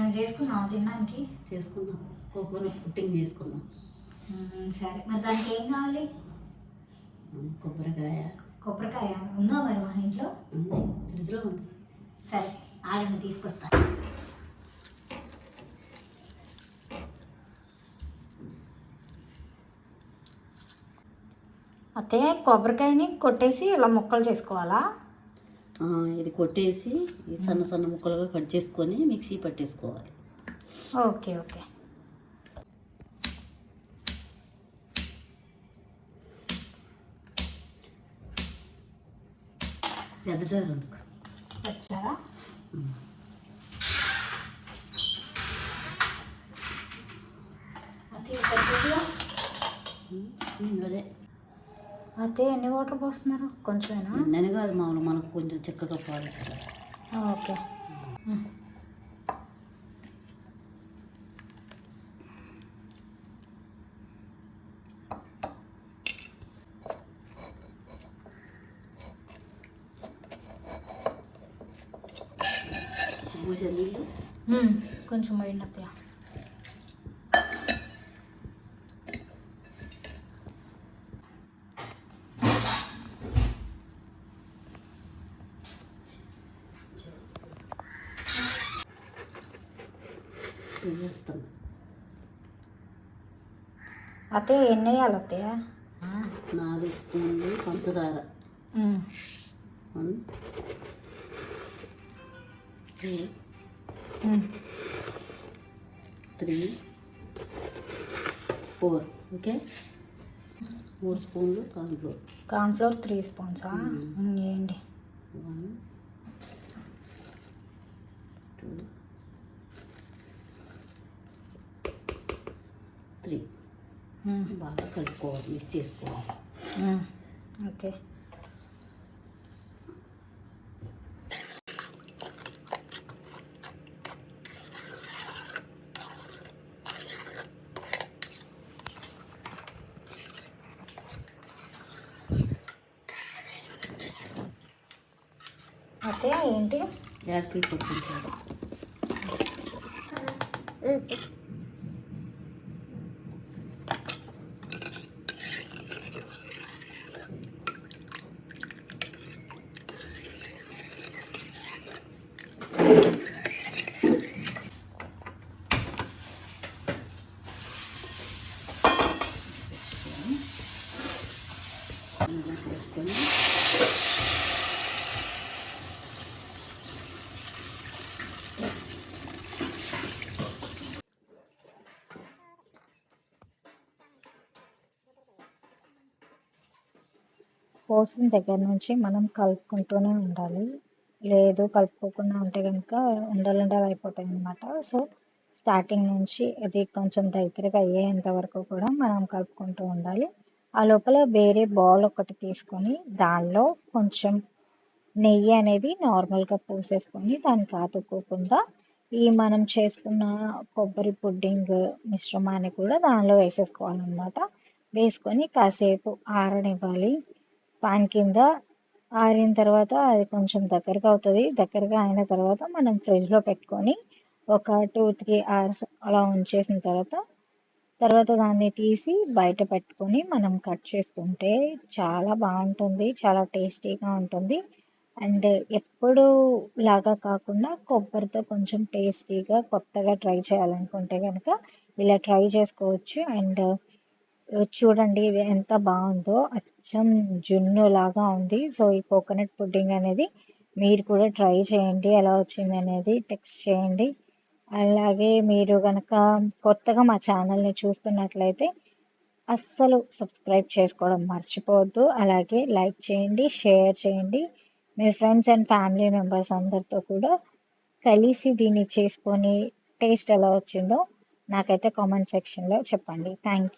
ఏమైనా చేసుకున్నావా తినడానికి? చేసుకుందాం, కోకోనట్ పుట్టింగ్ చేసుకుందాం. సరే, మరి దానికి ఏం కావాలి? కొబ్బరికాయ ఉందా మరి మా ఇంట్లో? ఉంది, ఫ్రిడ్జ్లో ఉంది. సరే ఆగండి, తీసుకొస్తా. అతే కొబ్బరికాయని కొట్టేసి ఇలా ముక్కలు చేసుకోవాలా? ఇది కొట్టేసి సన్న సన్న ముక్కలుగా కట్ చేసుకొని మిక్సీ పట్టేసుకోవాలి. Okay okay. పెద్ద జారు వచ్చారా? అదే అయితే ఎన్ని వాటర్ పోస్తున్నారు? కొంచెమేనా? నేను కాదు, మామూలు మనకు కొంచెం చిక్కగా పోవాలి. ఓకే. నీళ్ళు కొంచెం పోయినత్తయ్య. వేస్తాను. అతే ఎన్ని వేయాలి అత్తయ్య? 4 స్పూన్లు పంచదార. 1 2 3 4. ఓకే. 3 స్పూన్లు కార్న్ఫ్లోర్ 3 స్పూన్సా? వేయండి. 1 2 3. బాగా కలుపుకోవాలి, మిక్స్ చేసుకోవాలి. ఓకే. అయితే ఏంటి? యాలకులు పొడిపించాలి. పోసిన దగ్గర నుంచి మనం కలుపుకుంటూనే ఉండాలి. లేదు కలుపుకోకుండా ఉంటే కనుక ఉండలు అయిపోతాయి అన్నమాట. సో స్టార్టింగ్ నుంచి అది కొంచెం దగ్గరగా అయ్యేంత వరకు కూడా మనం కలుపుకుంటూ ఉండాలి. ఆ లోపల వేరే బౌల్ ఒకటి తీసుకొని దానిలో కొంచెం నెయ్యి అనేది నార్మల్గా పోసేసుకొని దానికి అతుక్కోకుండా ఈ మనం చేసుకున్న కొబ్బరి పుడ్డింగ్ మిశ్రమాన్ని కూడా దానిలో వేసేసుకోవాలన్నమాట. వేసుకొని కాసేపు ఆరనివ్వాలి. ఫ్యాన్ కింద ఆరిన తర్వాత అది కొంచెం దగ్గరగా అవుతుంది. దగ్గరగా అయిన తర్వాత మనం ఫ్రిడ్జ్లో పెట్టుకొని ఒక 2-3 అవర్స్ అలా ఉంచేసిన తర్వాత దాన్ని తీసి బయట పెట్టుకొని మనం కట్ చేసుకుంటే చాలా బాగుంటుంది, చాలా టేస్టీగా ఉంటుంది. అండ్ ఎప్పుడు లాగా కాకుండా కొబ్బరితో కొంచెం టేస్టీగా కొత్తగా ట్రై చేయాలనుకుంటే కనుక ఇలా ట్రై చేసుకోవచ్చు. అండ్ చూడండి ఇది ఎంత బాగుందో, అచ్చం జున్ను లాగా ఉంది. సో ఈ కోకోనట్ పుడ్డింగ్ అనేది మీరు కూడా ట్రై చేయండి, ఎలా వచ్చింది అనేది టెక్స్ట్ చేయండి. అలాగే మీరు కనుక కొత్తగా మా ఛానల్ని చూస్తున్నట్లయితే అస్సలు సబ్స్క్రైబ్ చేసుకోవడం మర్చిపోవద్దు. అలాగే లైక్ చేయండి, షేర్ చేయండి. మీ ఫ్రెండ్స్ అండ్ ఫ్యామిలీ మెంబర్స్ అందరితో కూడా కలిసి దీన్ని చేసుకొని టేస్ట్ ఎలా వచ్చిందో నాకైతే కామెంట్ సెక్షన్లో చెప్పండి. Thank you.